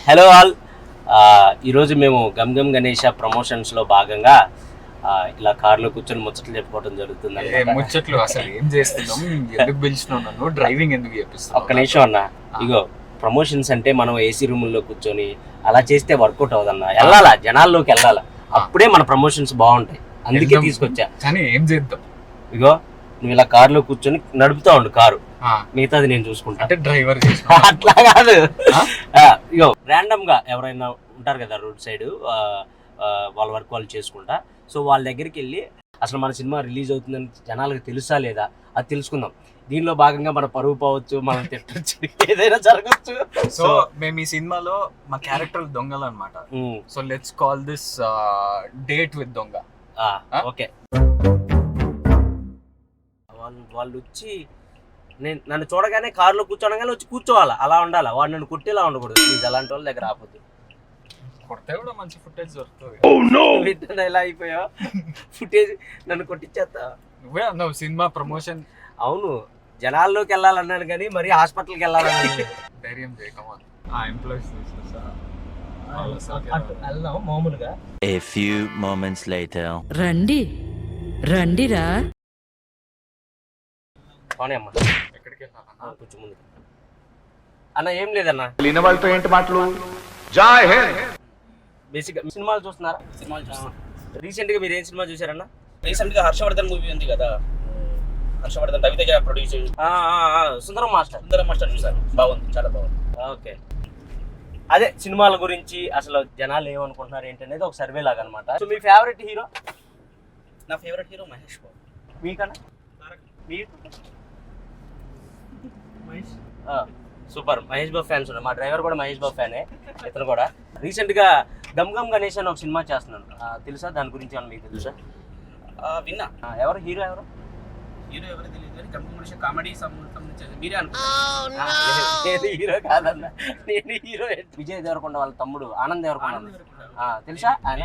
Hello all, ఈరోజు మేము gum Gam Ganesha ప్రమోషన్స్లో భాగంగా ఇలా కార్లో కూర్చొని ముచ్చట్లు చెప్పుకోవడం జరుగుతుంది. ముచ్చట్లు అసలు ఏం చేస్తున్నాం, ఎందుకు పిలిచినావు నన్ను, డ్రైవింగ్ ఎందుకు చేపిస్తావు? ఒక్క నిమిషం అన్న, ఇగో ప్రమోషన్స్ అంటే మనం ఏసీ రూముల్లో కూర్చొని అలా చేస్తే వర్కౌట్ అవుదన్న. వెళ్ళాలా, జనాల్లోకి వెళ్ళాలా, అప్పుడే మన ప్రమోషన్స్ బాగుంటాయి. అందుకే తీసుకొచ్చా. కానీ ఏం చేద్దాం, ఇగో నువ్వు ఇలా కార్లో కూర్చొని నడుపుతా ఉండు కారు, మిగతాది నేను చూసుకుంటా. అంటే డ్రైవర్ అట్లా కాదు, ఇగో ర్యాండమ్ గా ఎవరైనా ఉంటారు కదా రోడ్ సైడ్, వాళ్ళ వర్క్ వాళ్ళు చేసుకుంటా. సో వాళ్ళ దగ్గరికి వెళ్ళి అసలు మన సినిమా రిలీజ్ అవుతుందని జనాలకు తెలుసా లేదా అది తెలుసుకుందాం. దీనిలో భాగంగా మన పరువు పోవచ్చు, మనం తిట్టచ్చు, ఏదైనా జరగచ్చు. సో మేము ఈ సినిమాలో మా క్యారెక్టర్ దొంగలు అనమాట. So let's call this date with దొంగ. ఓకే, వాళ్ళు వచ్చి నన్ను చూడగానే కారులో కూర్చోనగానే వచ్చి కూర్చోవాలా, అలా ఉండాలా. వాడు నన్ను కుట్టేలా ఉండకూడదు ప్లీజ్. అలాంటి వాళ్ళ దగ్గర ఆపొద్దు. కొడితే కూడా మంచి ఫుటేజ్ దొరుకుతుంది. ఎలా అయిపోయావు, ఫుటేజ్ నన్ను కొట్టించేస్తా. నువ్వే అన్నావు సినిమా ప్రమోషన్. అవును, జనాల్లోకి వెళ్ళాలన్నాను కానీ మరి హాస్పిటల్కి వెళ్ళాలన్నాను. ధైర్యం చేయకమా ఎంప్లాయీస్ వెళ్దాం మామూలుగా. A few moments later. రండి రండిరా. అమ్మా ఎక్కడికి వెళ్ళాలన్నా? కొంచెం ముందు అన్న. ఏం లేదన్న, లేని వాళ్ళతో ఏంటి మాటలు? జై హింద్. బేసిక్గా సినిమాలు చూస్తున్నారా? సినిమాలు చూస్తున్నా. రీసెంట్ గా మీరు ఏం సినిమా చూసారన్న? రీసెంట్ గా హర్షవర్ధన్ మూవీ ఉంది కదా, హర్షవర్ధన్ రవితేజ ప్రొడ్యూస్ సుందరం మాస్టర్. సుందరం మాస్టర్ చూసాను, బాగుంది, చాలా బాగుంది. ఓకే, అదే సినిమాల గురించి అసలు జనాలు ఏమనుకుంటున్నారు ఏంటనేది ఒక సర్వే లాగా అనమాట. సో మీ ఫేవరెట్ హీరో? నా ఫేవరెట్ హీరో మహేష్ బాబు. మీకన్నా? సూపర్, మహేష్ బాబు ఫ్యాన్స్ ఉన్నారు. మా డ్రైవర్ కూడా మహేష్ బాబు ఫ్యానే, ఇతను కూడా. రీసెంట్ గా గమ్ గమ్ గణేష్ అని ఒక సినిమా చేస్తున్నాను, తెలుసా? దాని గురించి ఏమన్నా మీకు తెలుసా? విన్నా. ఎవరు హీరో? ఎవరు హీరో ఎవరు తెలియదు కానీ కంపెనీ కామెడీ సంబంధించి మీరే అనుకుంటున్నారు. నేను హీరో కాదన్న, నేను హీరో. విజయ్ దేవరకొండ వాళ్ళ తమ్ముడు ఆనంద్ దేవరకొండ, తెలుసా? ఆయన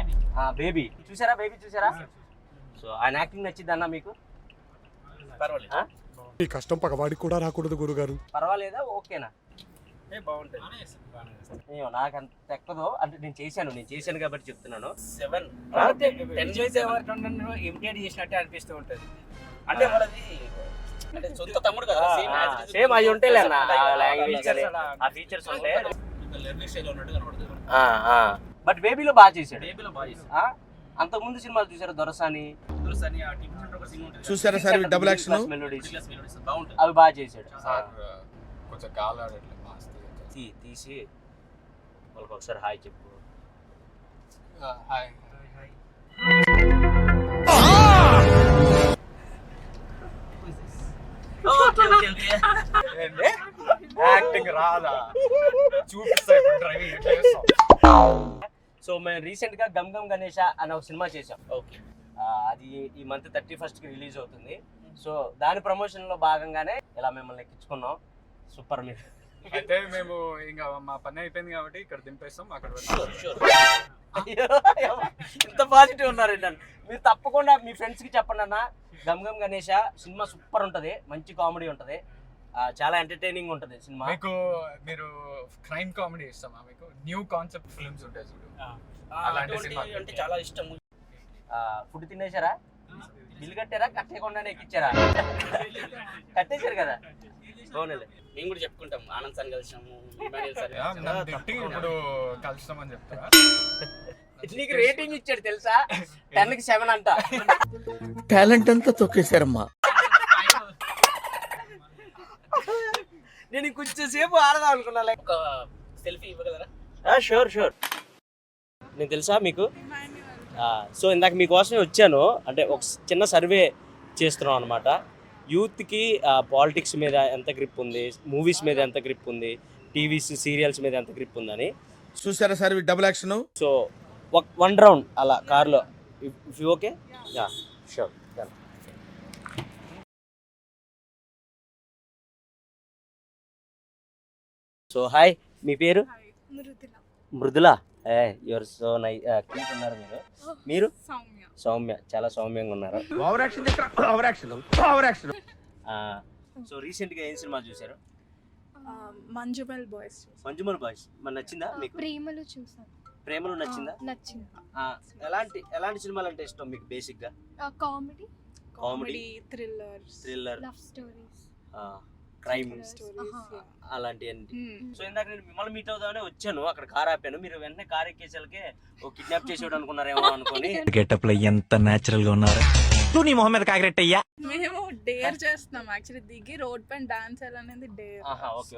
బేబీ చూసారా? బేబీ చూసారా? సో ఆయన యాక్టింగ్ నచ్చింది అన్న మీకు? పర్వాలేదు. ఈ కష్టం పగవాడికి కూడా రాకూడదు గురుగారు. పర్వాలేదా? ఓకేనా? బాగుంటుంది. నాకు అంత ఎక్కదో, అంటే నేను చేశాను కాబట్టి చెప్తున్నాను. 7 ఇమిటేట్ చేసినట్టే అనిపిస్తూ ఉంటుంది. అంటే మనది అంటే సొంత తమ్ముడు కదా, సేమ్ అవి ఉంటే లాంగ్వేజ్ ఆ ఫీచర్స్ ఉంటే లెర్నింగ్ స్టైల్ ఉన్నట్టు కనబడుతుంది. బట్ బేబీలో బాగా చేశాడు. బేబీలో బాగా చేశాడు. అంతకు ముందు సినిమాలు చూసారు? దొరసాని చూసారా సార్ డబుల్ యాక్షన్ మెలోడీస్, బాగుంటుంది. అవి బాగా చేశాడు. కొంచెం గాలాడట్లేదు తీసి వాళ్ళకి ఒకసారి హాయ్ చెప్పు. హాయ్. యాక్టింగ్ రాదా? చూపిస్తా డ్రైవింగ్ ఎట్లా చేస్తాం. సో మేము రీసెంట్ గా గమ్ గమ్ గణేష అనే ఒక సినిమా చేసాం. ఓకే, అది ఈ మంత్ 31st కి రిలీజ్ అవుతుంది. సో దాని ప్రమోషన్ లో భాగంగానే ఇలా మిమ్మల్ని ఎక్కించుకున్నాం. సూపర్. మీరు అయితే మేము ఇంకా మా పని అయిపోయింది కాబట్టి ఇక్కడ దింపేస్తాం. అక్కడ ఇంత పాజిటివ్ ఉన్నారండి. మీరు తప్పకుండా మీ ఫ్రెండ్స్ కి చెప్పండి అన్న, గమ్ గమ్ గణేష సినిమా సూపర్ ఉంటది, మంచి కామెడీ ఉంటది, చాలా ఎంటర్టైనింగ్ ఉంటది సినిమా. మీకు మీరు క్రైమ్ కామెడీ ఇస్తామా? మీకు న్యూ కాన్సెప్ట్ ఫిల్మ్స్ ఉంటాయి చూడు, అలాంటి సినిమా అంటే చాలా ఇష్టం. ఫుడ్ తినేశారా? బిల్లు కట్టారా? కట్టేయకుండానే ఎక్కిచ్చారా? కట్టేశారు కదా. బాగుంది. మేము కూడా చెప్పుకుంటాం, ఆనంద్ సార్ కలిసాము, ఇప్పుడు కలుస్తామని చెప్తారా? నీకు రేటింగ్ ఇచ్చాడు తెలుసా, 10కి 7 అంట. టాలెంట్ అంతా తొక్కేశారమ్మా. నేను కొంచెం సేపు ఆడదాం అనుకున్నా. ఒక సెల్ఫీ ఇవ్వగలరా? షూర్. నేను తెలుసా మీకు? సో ఇందాక మీకోసమే వచ్చాను. అంటే ఒక చిన్న సర్వే చేస్తున్నాం అనమాట. యూత్కి పాలిటిక్స్ మీద ఎంత గ్రిప్ ఉంది, మూవీస్ మీద ఎంత గ్రిప్ ఉంది, టీవీస్ సీరియల్స్ మీద ఎంత గ్రిప్ ఉందని. చూసారా sir double action? So 1 round అలా కార్లో, if you okay? Sure. So hi, మీ పేరు? Mridula. Your so nice, cute ఉన్నారు మీరు. మీరు? సౌమ్య. చాలా సౌమ్యంగా ఉన్నారు. Over action. సో రీసెంట్ గా ఏం సినిమా చూసారు? మంజుమల్ బాయ్స్ మంజుమల్ బాయ్స్ మరి నచ్చిందా మీకు? ప్రేమలు చూసాను. ప్రేమలో నచ్చిందా? నచ్చింది. ఎలాంటి సినిమాలు అంటే ఇష్టం మీకు బేసిక్ గా? Comedy, comedy, thriller love stories, crime stories. అలాంటివన్నీ. సో ఇందాక నేను మిమ్మల్ని మీట్ అవుదామని వచ్చాను, అక్కడ కార్ ఆపాను, మీరు వెంటనే కార్ ఎక్కేసరికి ఓ కిడ్నాప్ చేసేవాడు అనుకున్నారేమో అనుకుని. గెటప్ లో ఎంత నేచురల్ గా ఉన్నారు. నువ్వు నీ మొహం మీద కాకిరెట్టయ్యా. మేము డేర్ చేస్తున్నాం యాక్చువల్లీ, దిగి రోడ్ పైన డాన్స్ చేయాలనేది dare. Okay.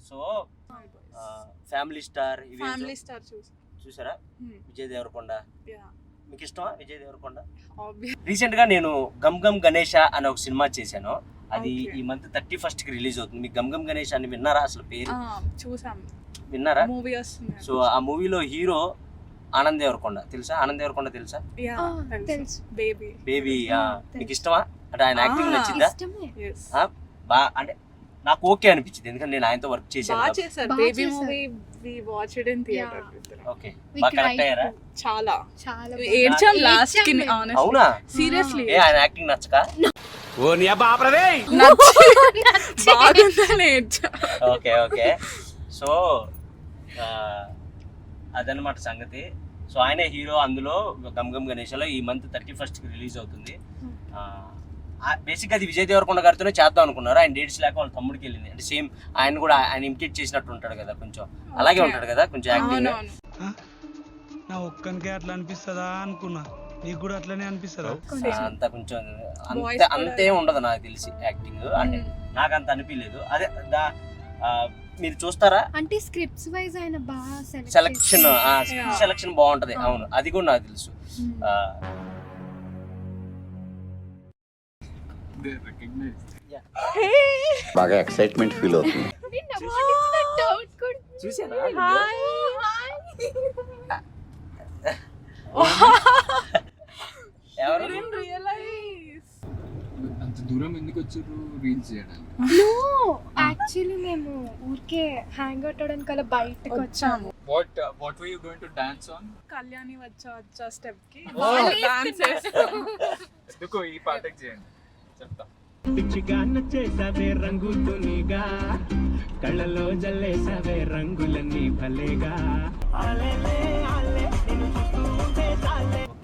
So family star చూసారా? విజయ్ దేవరకొండ మీకు ఇష్టమా? విజయ్ దేవరకొండ. రీసెంట్ గా నేను గమ్ గమ్ గణేష అనే ఒక సినిమా చేశాను, అది ఈ మంత్ 31st కి రిలీజ్ అవుతుంది. మీకు గమ్ గమ్ గణేష్ అని విన్నారా? అసలు పేరు విన్నారా? సో ఆ మూవీలో హీరో ఆనంద్ దేవరకొండ తెలుసా? ఆనంద్ దేవరకొండ తెలుసా? తెలుసు. బేబీ. మీకు ఇష్టమా? అంటే ఆయన యాక్టింగ్ నచ్చిందా? అంటే నాకు ఓకే అనిపించింది, ఎందుకంటే నేను ఆయనతో వర్క్ చేశాను. ఓకే, బాగా కరెక్ట్ అయ్యారా? చాలా చాలా ఏడ్చాం లాస్ట్ కి. అవునా? సీరియస్లీ ఆయన యాక్టింగ్ నచ్చక? ఓకే. సో అదనమాట సంగతి. సో ఆయనే హీరో అందులో గమ్ గమ్ గణేష్లో. ఈ మంత్ 31st కి రిలీజ్ అవుతుంది. బేసిక్గా అది విజయ్ దేవరకొండ గారితోనే చేద్దాం అనుకున్నారు, ఆయన డేట్స్ లేక వాళ్ళ తమ్ముడికి వెళ్ళింది. అంటే సేమ్ ఆయన కూడా ఆయన ఇమిటేట్ చేసినట్టు ఉంటాడు కదా, కొంచెం అలాగే ఉంటాడు కదా, కొంచెం యాక్టింగ్. నా ఒక్కనికే అట్లా అనిపిస్తుందా అనుకున్నా, నీకు కూడా అట్లనే అనిపిస్తుందా? అంత కొంచెం అంతే ఉండదు నాకు తెలిసి యాక్టింగ్, అంటే నాకు అంత అనిపించలేదు. అదే మీరు చూస్తారా అంటే స్క్రిప్ట్స్ వైజ్ ఆయన బాగా సెలక్షన్ బాగుంటది. అవును, అది కూడా నాకు తెలుసు. బాగా ఎక్సైట్మెంట్ ఫీల్ అవుతుంది. చూసారా? ఎవరు అంత దూరం ఎందుకు వచ్చారు రీల్స్ చేయడానికి? నో, యాక్చువల్లీ మేము ఊరికే హ్యాంగ్ అవుట్ అవడానికి అలా బయటకు వచ్చాము. What were you going to dance on? Kalyani వచ్చా స్టెప్ కి డాన్స్ ఎందుకు ఈ పాటకి చేయండి చెప్తా. పిచ్చిగా నచ్చేసావే రంగుతునిగా, కళ్ళలో జల్లేసావే రంగులన్నీ భలేగా.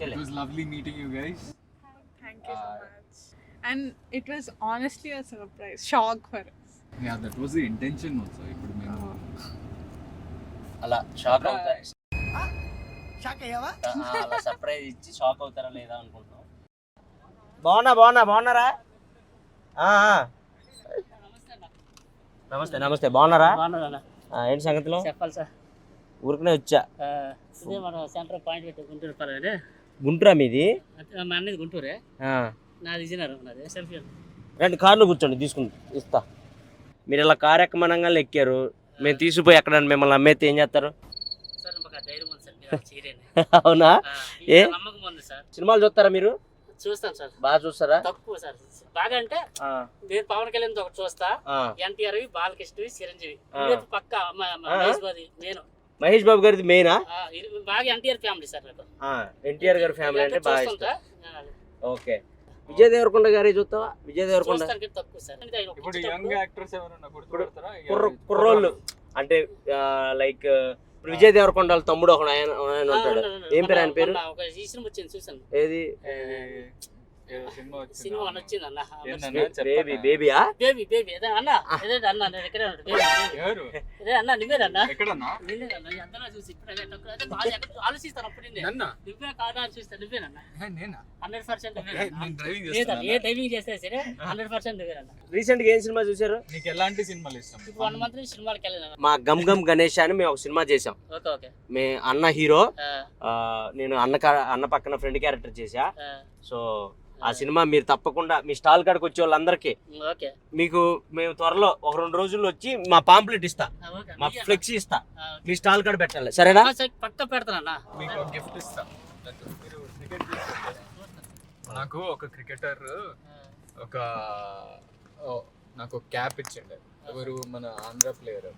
It was lovely meeting you guys. Thank you so much. And it was honestly a surprise, shock for us. Yeah, that was the intention also. ఇప్పుడు మేము అలా షాక్ అవుతారు, అలా సర్ప్రైజ్ ఇచ్చి షాక్ అవుతారా లేదా అనుకుంటున్నాం. బాగున్నారా? నమస్తే, బాగున్నారా? ఏంటి సంగతిలో? చెప్పాలి సార్, ఊరికనే వచ్చా. ఇదే మన సెంటర్ పాయింట్ పెట్టి గుంటూరు పర్వాలేదు. గుంటూరా మీది? మా అన్నది గుంటూరే, నాది విజయనగరం. నాది సెల్ఫీ రండి, కార్లో కూర్చోండి, ఇస్తా. మీరు ఇలా కారు ఎక్కమనంగా ఎక్కారు, మేము తీసుకుపోయి ఎక్కడ మిమ్మల్ని అమ్మేస్తే ఏం చేస్తారు? సార్ మాకు ధైర్యం ఉంది సార్, మీరు చేయలేని. అవునా? ఏ నమ్మకం ఉంది సార్. సినిమాలు చూస్తారా మీరు? చూస్తాం సార్. బాగా చూస్తారా? తక్కువ సార్, బాగా అంటే నేను పవన్ కళ్యాణ్ ఒకటి చూస్తా, ఎన్టీఆర్, బాలకృష్ణ, చిరంజీవి పక్క, మహేష్ బాబు గారిది మెయినా? బాగా ఎన్టీఆర్ ఫ్యామిలీ సార్ నాకు. ఎన్టీఆర్ గారి ఫ్యామిలీ అంటే బాగా ఇష్టం. ఓకే. విజయ్ దేవరకొండ గారి చూస్తావా? విజయ్ దేవరకొండ తక్కువ సార్. ఇప్పుడు యంగ్ యాక్టర్స్ ఎవరైనా గుర్తుపడతారా? కుర్రోళ్ళు అంటే లైక్ ఇప్పుడు విజయ్ దేవరకొండ వాళ్ళ తమ్ముడు ఒక ఆయన ఉంటాడు, ఏం పేరు ఆయన పేరు? ఒక ఈ సినిమా వచ్చింది చూసాను. ఏది సినిమా వచ్చింది అన్న, బేబీయా? బేబీ అదే అన్న, అదే అన్న, నేను ఎక్కడే అదే అన్న, నువ్వేనన్నా? ఎక్కడన్నా? అందరూ చూసి ఇప్పుడు ఆలోచిస్తాను అప్పుడు నువ్వే కాదా అని చూస్తా. నువ్వేనన్నా? 100% ఏ డ్రైవింగ్ చేస్తే సరే 100% నువ్వేనన్నా. రీసెంట్ గా ఏం సినిమా చూసారు? నీకు ఎలాంటి సినిమాలు ఇష్టం? 1 month నుంచి సినిమాకి వెళ్ళాను. మా గమ్ గమ్ గణేష్ అని మేము ఒక సినిమా చేసాం. ఓకే. మే అన్న హీరో, నేను అన్న పక్కన ఫ్రెండ్ క్యారెక్టర్ చేసా. సో ఆ సినిమా మీరు తప్పకుండా మీ స్టాల్ కాడికి వచ్చే వాళ్ళందరికీ మీకు మేము త్వరలో 1-2 రోజుల్లో వచ్చి మా పాంప్లెట్ ఇస్తా, మా ఫ్లెక్సీ ఇస్తా, మీ స్టాల్ కాడ పెట్టాలి, సరేనా? పక్క పెడతానన్నా, మీకు గిఫ్ట్ ఇస్తా. నాకు ఒక క్రికెటర్ నాకు క్యాప్ ఇచ్చిండే, ఎవరు మన ఆంధ్ర ప్లేయర్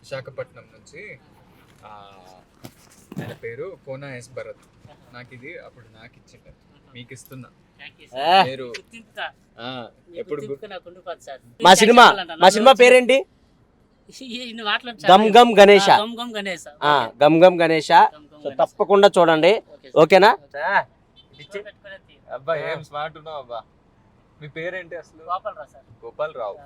విశాఖపట్నం నుంచి, ఆయన పేరు కోనా ఎస్ భరత్. నాకు ఇది అప్పుడు నాకు ఇచ్చిండే, మీకు ఇస్తున్నా. థ్యాంక్ యూ ఏ, సార్ మీరు గుర్తింపుగా ఎప్పుడు నాకు ఉండిపోతుంది సార్ మా సినిమా పేరేంటి? ఇన్ని మాటలు గమ్ గమ్ గణేష. గమ్ గమ్ గణేష్ గమ్ గమ్ గణేష. సో తప్పకుండా చూడండి, ఓకేనా? అబ్బా ఏం స్మార్ట్ ఉన్నావు అబ్బా. మీ పేరేంటి అసలు? గోపాల్ రావు సార్. గోపాల్ రావు.